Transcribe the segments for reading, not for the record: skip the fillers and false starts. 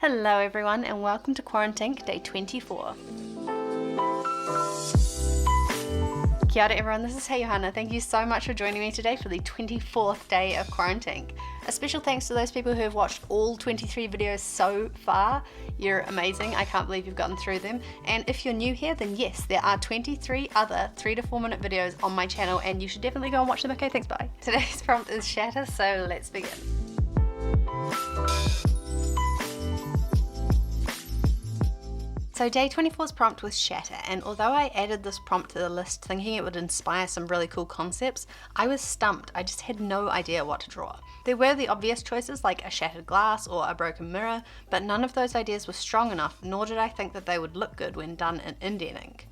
Hello everyone and welcome to QUARANT-INK day 24. Kia ora everyone, this is Johanna. Thank you so much for joining me today for the 24th day of QUARANT-INK. A special thanks to those people who have watched all 23 videos so far. You're amazing, I can't believe you've gotten through them. And if you're new here, then yes, there are 23 other 3 to 4 minute videos on my channel and you should definitely go and watch them. Okay, thanks, bye. Today's prompt is Shatter, so let's begin. So day 24's prompt was Shatter, and although I added this prompt to the list thinking it would inspire some really cool concepts, I was stumped. I just had no idea what to draw. There were the obvious choices like a shattered glass or a broken mirror, but none of those ideas were strong enough, nor did I think that they would look good when done in Indian ink.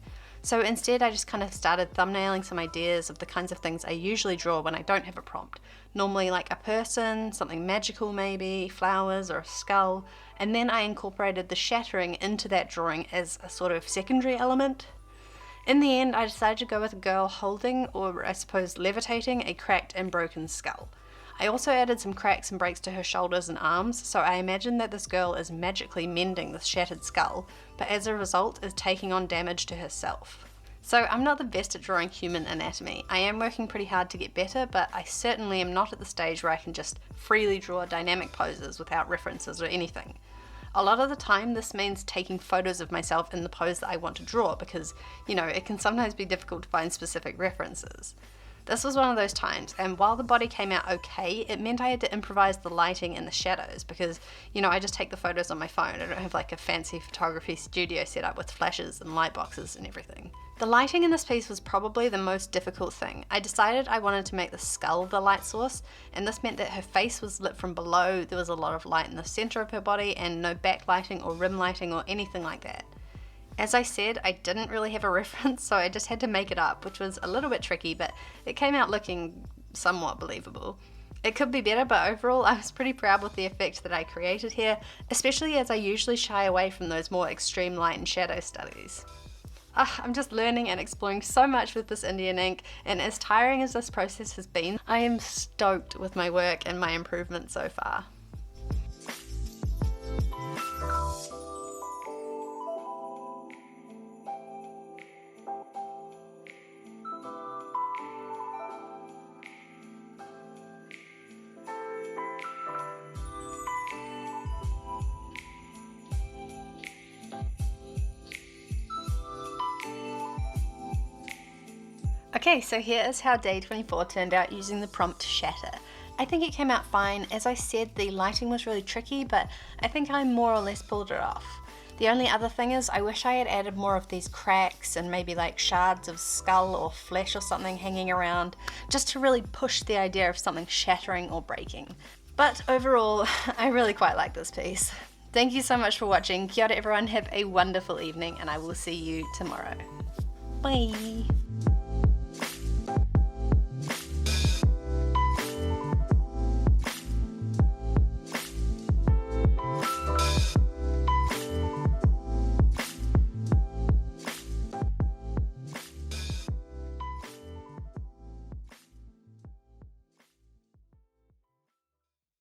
So instead I just kind of started thumbnailing some ideas of the kinds of things I usually draw when I don't have a prompt. Normally like a person, something magical maybe, flowers or a skull, and then I incorporated the shattering into that drawing as a sort of secondary element. In the end I decided to go with a girl holding, or I suppose levitating, a cracked and broken skull. I also added some cracks and breaks to her shoulders and arms, so I imagine that this girl is magically mending this shattered skull, but as a result is taking on damage to herself. So I'm not the best at drawing human anatomy. I am working pretty hard to get better, but I certainly am not at the stage where I can just freely draw dynamic poses without references or anything. A lot of the time this means taking photos of myself in the pose that I want to draw because, you know, it can sometimes be difficult to find specific references. This was one of those times, and while the body came out okay, it meant I had to improvise the lighting and the shadows because, you know, I just take the photos on my phone. I don't have like a fancy photography studio set up with flashes and light boxes and everything. The lighting in this piece was probably the most difficult thing. I decided I wanted to make the skull the light source, and this meant that her face was lit from below, there was a lot of light in the center of her body, and no backlighting or rim lighting or anything like that. As I said, I didn't really have a reference, so I just had to make it up, which was a little bit tricky, but it came out looking somewhat believable. It could be better, but overall I was pretty proud with the effect that I created here, especially as I usually shy away from those more extreme light and shadow studies. I'm just learning and exploring so much with this Indian ink, and as tiring as this process has been, I am stoked with my work and my improvement so far. Okay, so here is how day 24 turned out using the prompt Shatter. I think it came out fine. As I said, the lighting was really tricky, but I think I more or less pulled it off. The only other thing is I wish I had added more of these cracks and maybe like shards of skull or flesh or something hanging around, just to really push the idea of something shattering or breaking. But overall, I really quite like this piece. Thank you so much for watching. Kia ora everyone, have a wonderful evening, and I will see you tomorrow. Bye!